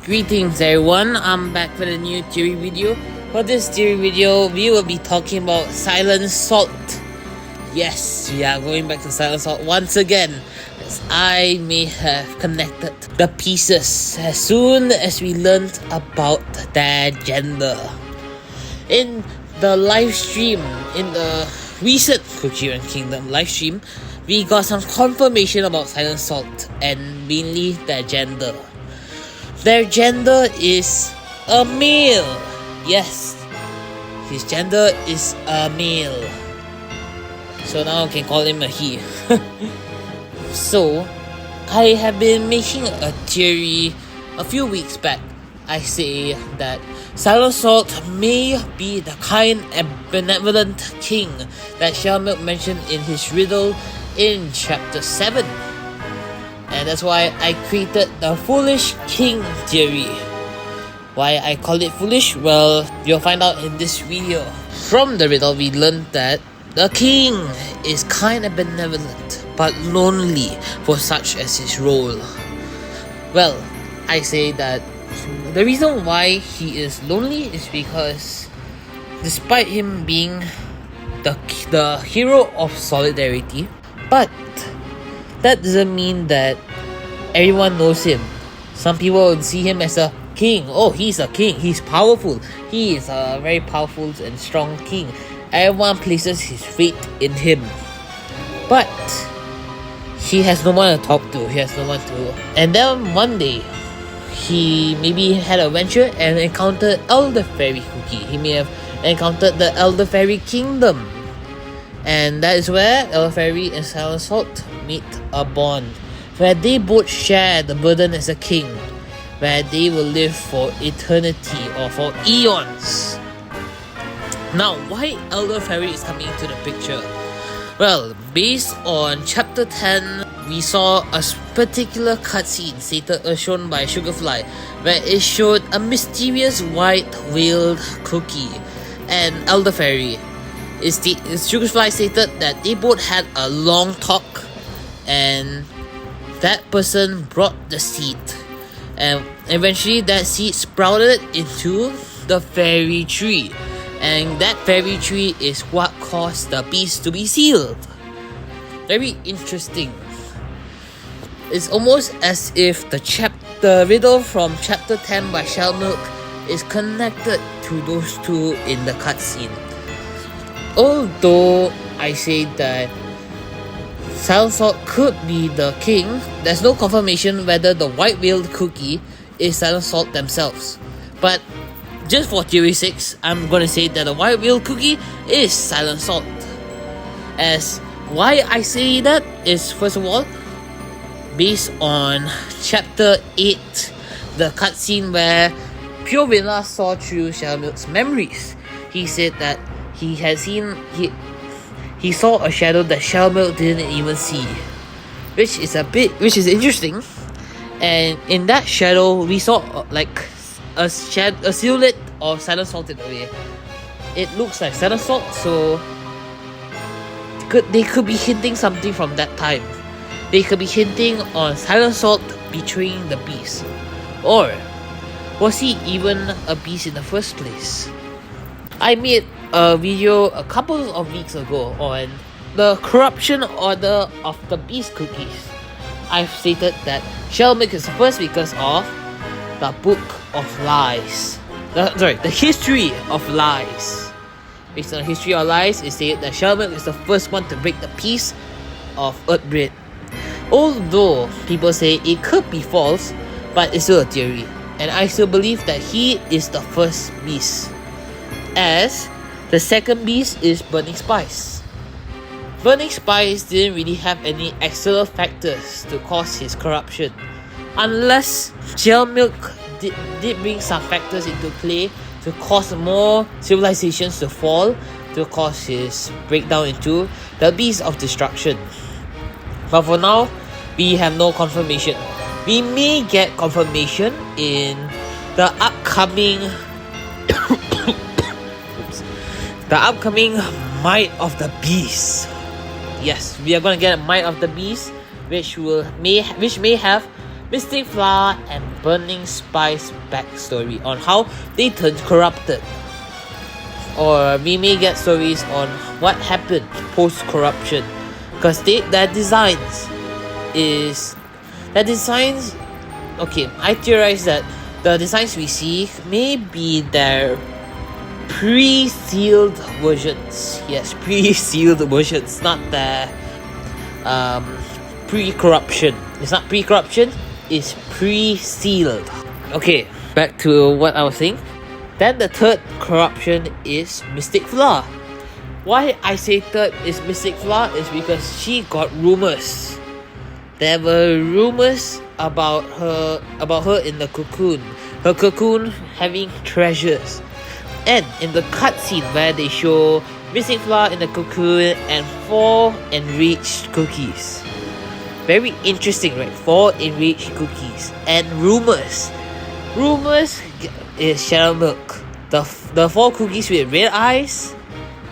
Greetings everyone, I'm back with a new theory video. For this theory video, we will be talking about Silent Salt. Yes, we are going back to Silent Salt once again, as I may have connected the pieces as soon as we learned about their gender. In the live stream, in the recent Cookie and Kingdom live stream, we got some confirmation about Silent Salt and mainly their gender. Their gender is a male. Yes, his gender is a male. So now I can call him a he. So, I have been making a theory a few weeks back. I say that Silent Salt may be the kind and benevolent king that Shelmilk mentioned in his riddle in chapter 7. And that's why I created the Foolish King theory. Why I call it foolish? Well, you'll find out in this video. From the riddle, we learned that the king is kind and benevolent, but lonely for such as his role. Well, I say that the reason why he is lonely is because despite him being the hero of solidarity, but that doesn't mean that everyone knows him. Some people would see him as a king. Oh, he's a king. He's powerful. He is a very powerful and strong king. Everyone places his faith in him. But he has no one to talk to. He has no one to. And then one day, he maybe had a venture and encountered Elder Faerie Cookie. He may have encountered the Elder Faerie Kingdom. And that is where Elder Faerie and Silent Salt meet a bond, where they both share the burden as a king, where they will live for eternity or for eons. Now, why Elder Faerie is coming into the picture? Well, based on chapter 10, we saw a particular cutscene shown by Sugarfly, where it showed a mysterious white-veiled cookie and Elder Faerie. Sugarfly stated that they both had a long talk, and that person brought the seed, and eventually that seed sprouted into the Faerie Tree, and that Faerie Tree is what caused the beast to be sealed. Very interesting. It's almost as if the riddle from chapter 10 by Shelmilk is connected to those two in the cutscene. Although I say that Silent Salt could be the king, there's no confirmation whether the white-veiled cookie is Silent Salt themselves. But just for theory 6, I'm gonna say that the white-veiled cookie is Silent Salt. As why I say that is, first of all, based on chapter 8, the cutscene where Pure Villa saw through Shelmilk's memories. He said that he saw a shadow that Shelmilk didn't even see, which is interesting. And in that shadow, we saw like a silhouette of Silent Salt in a way. It looks like Silent Salt, so they could be hinting something from that time. They could be hinting on Silent Salt betraying the beast, or was he even a beast in the first place? I made a video a couple of weeks ago on the corruption order of the beast cookies. I've stated that Shelmilk is the first because of the Book of Lies. The History of Lies. Based on the History of Lies, it stated that Shelmilk is the first one to break the peace of Earthbreed. Although people say it could be false, but it's still a theory. And I still believe that he is the first beast, as the second beast is Burning Spice. Burning Spice didn't really have any external factors to cause his corruption, unless Shelmilk did bring some factors into play to cause more civilizations to fall, to cause his breakdown into the Beast of Destruction. But for now, we have no confirmation. We may get confirmation in the upcoming Might of the Beast. Yes, we are gonna get a Might of the Beast, which may have Mystic Flower and Burning Spice backstory on how they turned corrupted. Or we may get stories on what happened post-corruption. Because their designs, okay, I theorize that the designs we see may be their pre-sealed versions. Yes, pre-sealed versions, not their pre-corruption. It's not pre-corruption, it's pre-sealed. Okay, back to what I was saying. Then the third corruption is Mystic Flower. Why I say third is Mystic Flower is because she got rumors. There were rumors about her in the cocoon. Her cocoon having treasures. And in the cutscene where they show Mystic Flower in the cocoon and 4 enriched cookies. Very interesting, right? 4 enriched cookies. And rumors. Rumors is Shadow Milk. The 4 cookies with red eyes,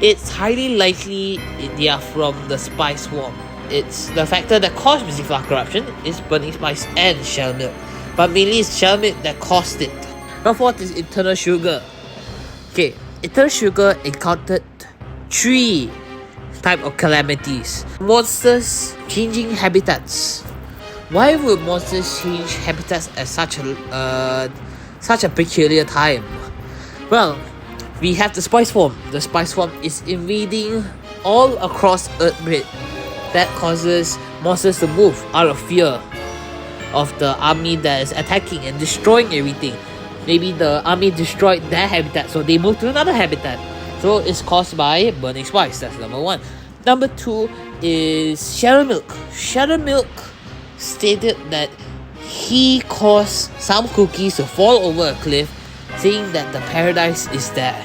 it's highly likely they are from the Spice Swarm. It's the factor that caused Mystic Flower corruption is Burning Spice and Shadow Milk. But mainly it's Shadow Milk that caused it. Number 4 is Eternal Sugar. Okay, Eternal Sugar encountered 3 type of calamities. Monsters changing habitats. Why would monsters change habitats at such a peculiar time? Well, we have the Spice Swarm. The Spice Swarm is invading all across Earthbreed. That causes monsters to move out of fear of the army that is attacking and destroying everything. Maybe the army destroyed their habitat, so they moved to another habitat. So it's caused by Burning Spice. That's number 1. Number 2 is Shadow Milk. Shadow Milk stated that he caused some cookies to fall over a cliff, saying that the paradise is there.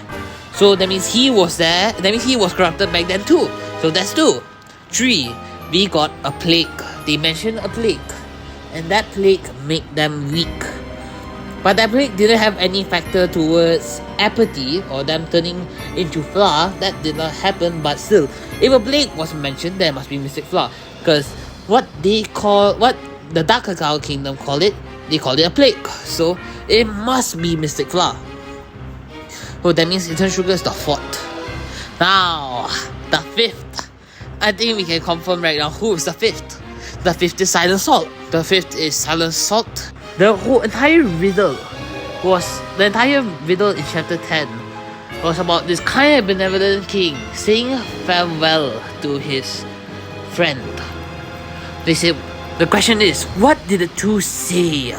So that means he was there. That means he was corrupted back then too. So that's 2. 3. We got a plague. They mentioned a plague, and that plague made them weak. But that plague didn't have any factor towards apathy or them turning into flower. That did not happen. But still, if a plague was mentioned, there must be Mystic Flower. Because what the Dark Cacao Kingdom called it, they called it a plague. So it must be Mystic Flower. So that means Eternal Sugar is the 4th. Now, the 5th. I think we can confirm right now who is the 5th. The 5th is Silent Salt. The 5th is Silent Salt. The entire riddle in chapter 10 was about this kind and benevolent king saying farewell to his friend. They said, the question is, what did the 2 say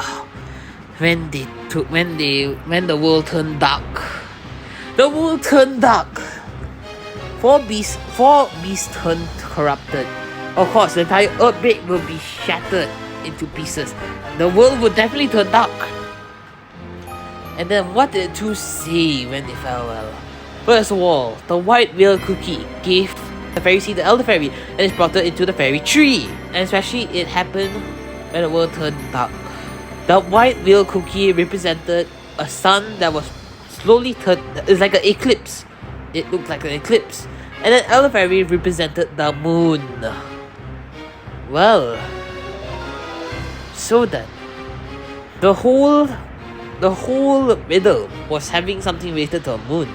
when the world turned dark? The world turned dark. 4 beasts turned corrupted. Of course, the entire Earthbreak will be shattered into pieces. The world will definitely turn dark. And then what did the 2 say when they farewell? First of all, the white whale cookie gave the fairy seed the elder fairy and is brought her into the Faerie Tree. And especially it happened when the world turned dark. The white whale cookie represented a sun that was slowly turned. It's like an eclipse. It looked like an eclipse. And then elder fairy represented the moon. Well, so then the whole riddle was having something related to a moon.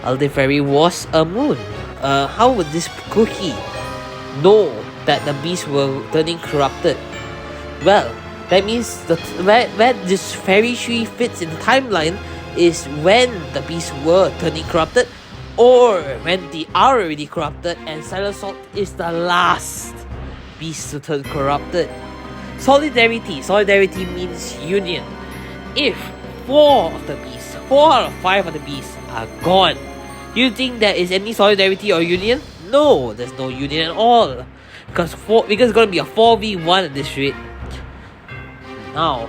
Elder fairy was a moon. How would this cookie know that the beasts were turning corrupted? Well, that means where this Faerie Tree fits in the timeline is when the beasts were turning corrupted, or when they are already corrupted and Silent Salt is the last beast to turn corrupted. Solidarity means union. If 4 out of 5 of the beasts are gone, you think there is any solidarity or union? No, there's no union at all. Because it's gonna be a 4v1 at this rate. Now,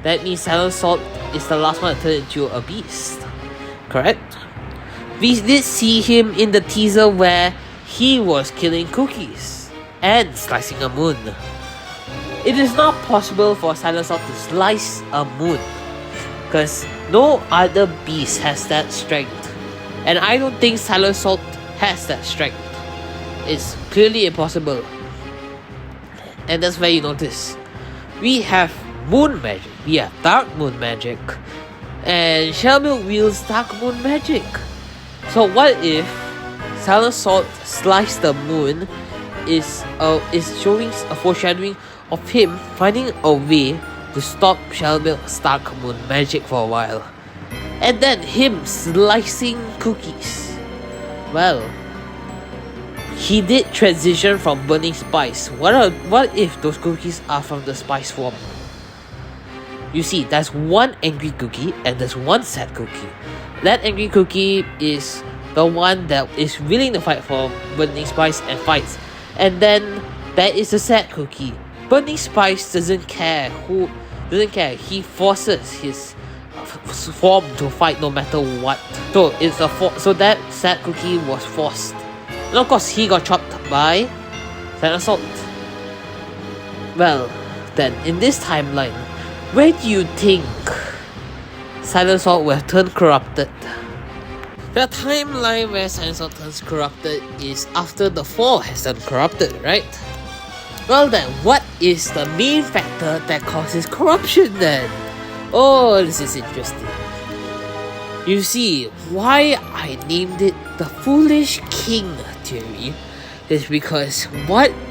that means Silent Salt is the last one to turn into a beast. Correct? We did see him in the teaser where he was killing cookies and slicing a moon. It is not possible for Silent Salt to slice a moon, because no other beast has that strength. And I don't think Silent Salt has that strength. It's clearly impossible. And that's where you notice we have moon magic, we have dark moon magic, and Shell Milk wields dark moon magic. So what if Silent Salt Slice the Moon is showing a foreshadowing of him finding a way to stop Shell Milk's dark moon magic for a while, and then him slicing cookies. Well, he did transition from burning spice. What if those cookies are from the spice form? You see, there's one angry cookie and there's one sad cookie. That angry cookie is the one that is willing to fight for burning spice and fights. And then there is a sad cookie. Burning spice doesn't care. He forces his form to fight no matter what. So that sad cookie was forced. And of course, he got chopped by Silent Salt. Well, then, in this timeline, where do you think Silent Salt will have turned corrupted? The timeline where Silent Salt turns corrupted is after the 4 has turned corrupted, right? Well then, what is the main factor that causes corruption then? Oh, this is interesting. You see, why I named it the Foolish King theory is because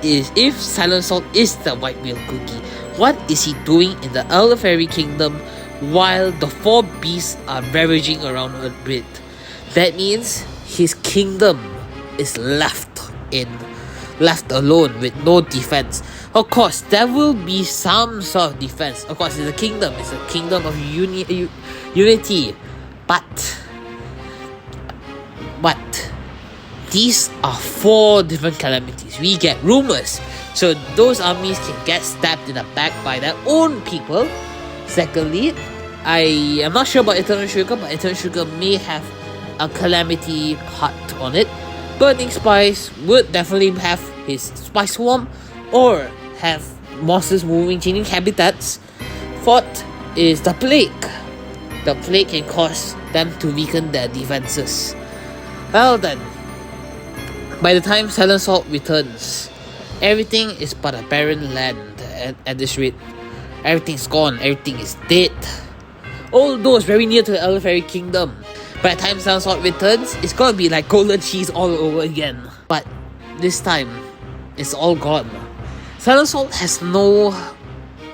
if Silent Salt is the white whale cookie, what is he doing in the Elder Fairy Kingdom while the 4 beasts are ravaging around Earthbit? That means his kingdom is left alone with no defense. Of course, there will be some sort of defense. Of course, it's a kingdom of unity. But these are 4 different calamities. We get rumors, so those armies can get stabbed in the back by their own people. Secondly, I am not sure about Eternal Sugar, but Eternal Sugar may have a calamity part on it. Burning Spice would definitely have his spice swarm or have monsters changing habitats. Fourth is the plague. The plague can cause them to weaken their defenses. Well then, by the time Silent Salt returns, everything is but a barren land at this rate. Everything's gone, everything is dead. Although it's very near to the Elder Fairy Kingdom. By the time Silent Salt returns, it's gonna be like golden cheese all over again. But this time, it's all gone. Silent Salt has no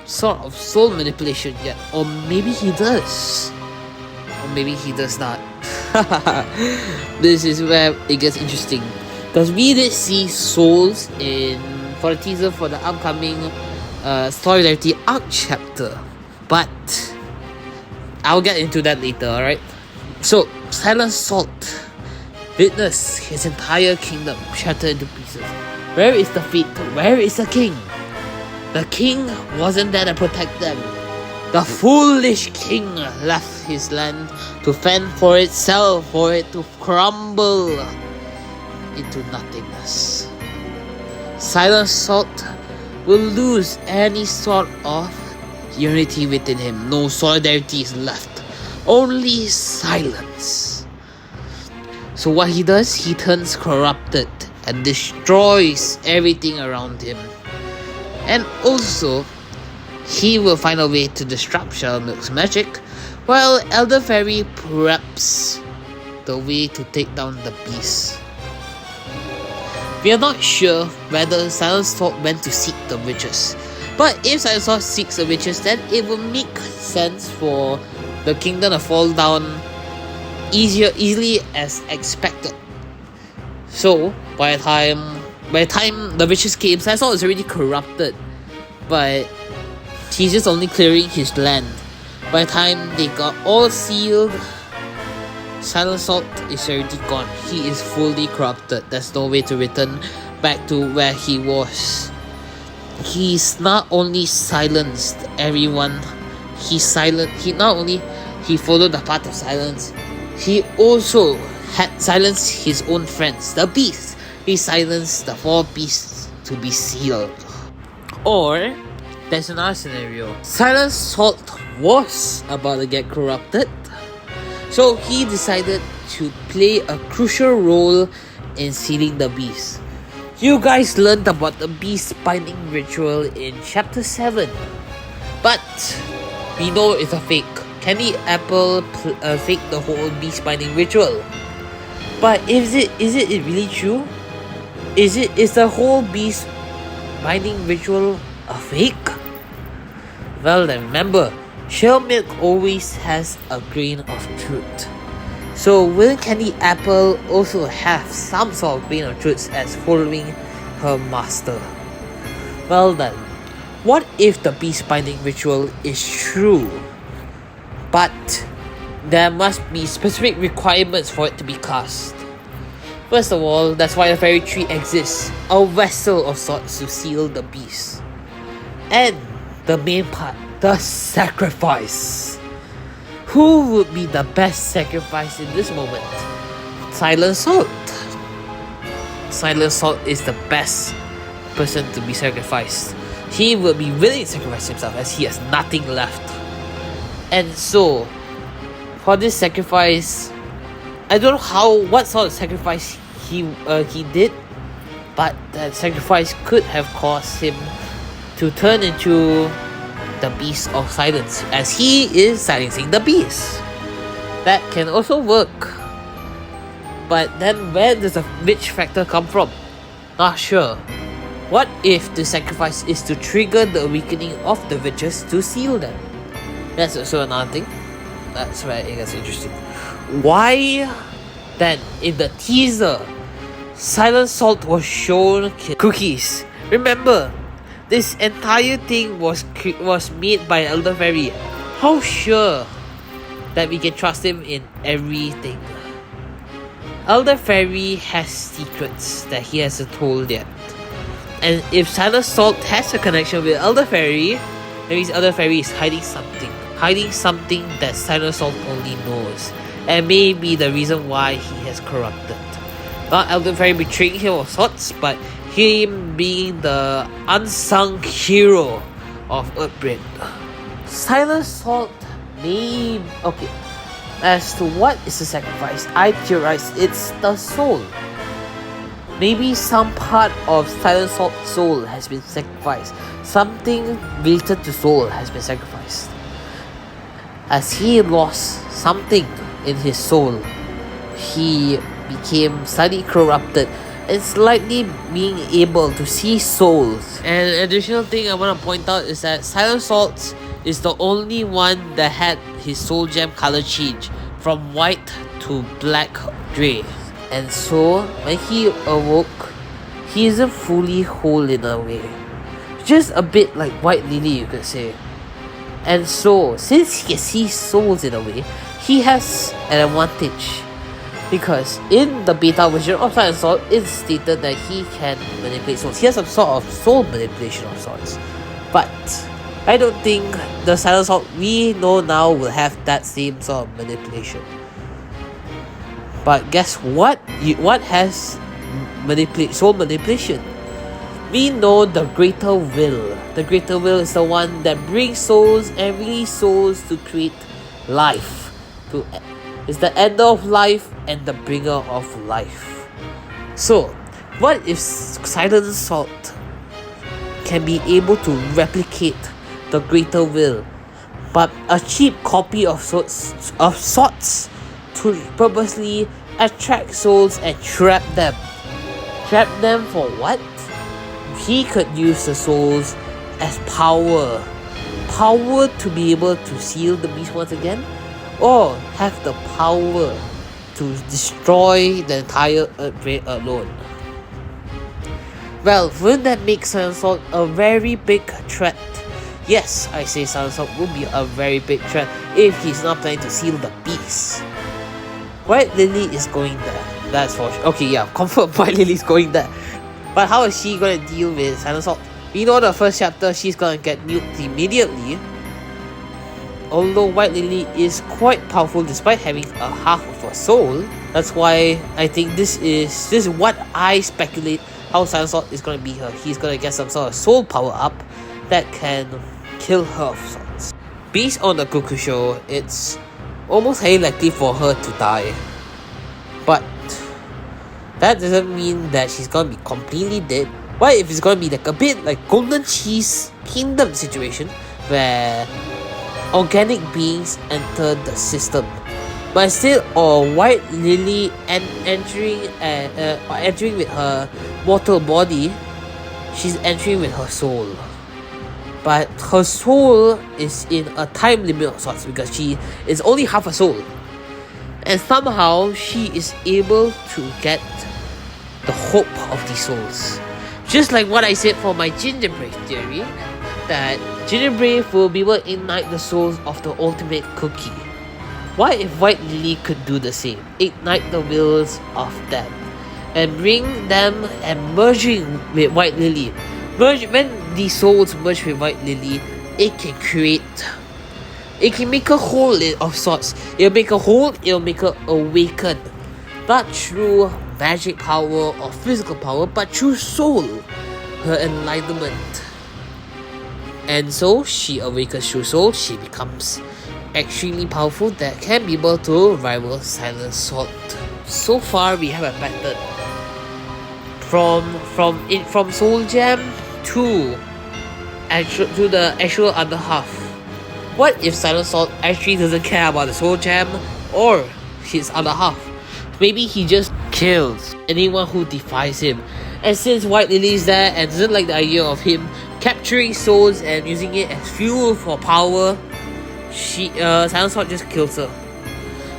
sort of soul manipulation yet. Or maybe he does. Or maybe he does not. This is where it gets interesting. Because we did see souls for the teaser for the upcoming Solidarity Arc chapter. But I'll get into that later, alright? So, Silent Salt witnessed his entire kingdom shattered into pieces. Where is the fate? Where is the king? The king wasn't there to protect them. The foolish king left his land to fend for itself, for it to crumble into nothingness. Silent Salt will lose any sort of unity within him. No solidarity is left. Only silence. So what he does, he turns corrupted and destroys everything around him. And also, he will find a way to disrupt Shell Milk's magic, while Elder Fairy preps the way to take down the beast. We are not sure whether Silent Salt went to seek the witches, but if Silent Salt seeks the witches, then it will make sense for the kingdom to fall down easily as expected. So by the time the witches came, Silent Salt is already corrupted, but he's just only clearing his land. By the time they got all sealed, Silent Salt is already gone. He is fully corrupted. There's no way to return back to where he was. He's not only silenced everyone, he followed the path of silence. He also had silenced his own friends, the beasts. He silenced the 4 beasts to be sealed. Or there's another scenario. Silent Salt was about to get corrupted, so he decided to play a crucial role in sealing the beast. You guys learned about the beast binding ritual in chapter 7. But we know it's a fake. Candy Apple faked the whole beast binding ritual. But is it really true? Is the whole beast binding ritual a fake? Well then, remember, shell milk always has a grain of truth. So will Candy Apple also have some sort of grain of truth as following her master? Well then, what if the beast binding ritual is true, but there must be specific requirements for it to be cast? First of all, that's why the Faerie Tree exists, a vessel of sorts to seal the beast. And the main part, the sacrifice. Who would be the best sacrifice in this moment? Silent Salt. Silent Salt is the best person to be sacrificed. He will be willing to sacrifice himself as he has nothing left. And so, for this sacrifice, I don't know what sort of sacrifice he did, but that sacrifice could have caused him to turn into the Beast of Silence, as he is silencing the beast. That can also work. But then where does the witch factor come from? Not sure. What if the sacrifice is to trigger the awakening of the witches to seal them? That's also another thing. That's where it gets interesting. Why then, in the teaser, Silent Salt was shown cookies? Remember, this entire thing was made by Elder Faerie. How sure that we can trust him in everything? Elder Faerie has secrets that he hasn't told yet. And if Silent Salt has a connection with Elder Faerie, that means Elder Faerie is hiding something. Hiding something that Silent Salt only knows. And may be the reason why he has corrupted. Not Elder Faerie betraying him of sorts, but him being the unsung hero of Earthbreak. Silent Salt may... Okay. As to what is the sacrifice, I theorize it's the soul. Maybe some part of Silent Salt's soul has been sacrificed. Something related to soul has been sacrificed. As he lost something in his soul, he became slightly corrupted and slightly being able to see souls. And an additional thing I want to point out is that Silent Salt is the only one that had his soul gem color change from white to black grey. And so, when he awoke, he isn't fully whole in a way. Just a bit like White Lily, you could say. And so, since he can see souls in a way, he has an advantage. Because in the beta version of Silent Salt, it's stated that he can manipulate souls. He has some sort of soul manipulation of sorts. But I don't think the Silent Salt we know now will have that same sort of manipulation. But guess what? What has soul manipulation? We know the Greater Will. The Greater Will is the one that brings souls and release souls to create life. It's the ender of life and the bringer of life. So, what if Silent Salt can be able to replicate the Greater Will, but a cheap copy of sorts to purposely attract souls and trap them? Trap them for what? He could use the souls as power. Power to be able to seal the beast once again, or have the power to destroy the entire Earthbreak alone. Well, wouldn't that make Silent Salt a very big threat? Yes, I say Silent Salt would be a very big threat if he's not planning to seal the beast. White Lily is going there. That's for sure. Okay, yeah, confirm White Lily is going there. But how is she going to deal with Silent Salt? We know the first chapter she's going to get nuked immediately. Although White Lily is quite powerful despite having a half of a soul. That's why I think this is what I speculate how Silent Salt is going to be her. He's going to get some sort of soul power up that can kill her of sorts. Based on the Goku show, it's almost highly likely for her to die. But that doesn't mean that she's going to be completely dead. What if it's going to be like a bit like Golden Cheese Kingdom situation, where organic beings entered the system. But instead of White Lily entering with her mortal body, she's entering with her soul. But her soul is in a time limit of sorts because she is only half a soul. And somehow she is able to get the hope of these souls. Just like what I said for my gingerbread theory, that gingerbread will be able to ignite the souls of the ultimate cookie. What if White Lily could do the same? Ignite the wills of them and bring them and merging with White Lily. When these souls merge with White Lily, it can make a whole of sorts. It'll make a whole, it'll make her awaken. Not through magic power or physical power, but through soul, her enlightenment. And so she awakens through soul, she becomes extremely powerful that can be able to rival Silent Salt. So far we have a pattern from Soul Gem to the actual other half. What if Silent Salt actually doesn't care about the Soul Gem or his other half? Maybe he just kills anyone who defies him. And since White Lily is there and doesn't like the idea of him capturing souls and using it as fuel for power, Silent Salt just kills her.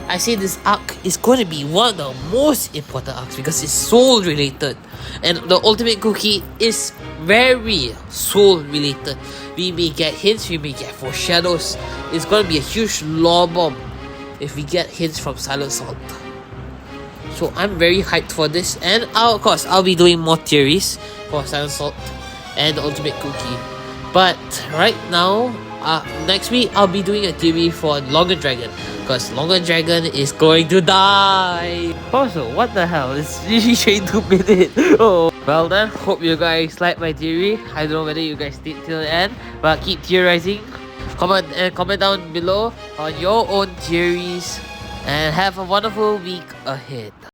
I say this arc is going to be one of the most important arcs because it's soul related, and the ultimate cookie is very soul related. We may get hints, we may get foreshadows. It's going to be a huge lore bomb if we get hints from Silent Salt. So I'm very hyped for this, and of course I'll be doing more theories for Silent Salt and the ultimate cookie. But right now, next week I'll be doing a theory for Longer Dragon, because Longer Dragon is going to die. Also, what the hell? It's really straight 2 minutes. Oh. Well then, hope you guys like my theory. I don't know whether you guys stayed till the end, but keep theorizing. Comment down below on your own theories, and have a wonderful week ahead.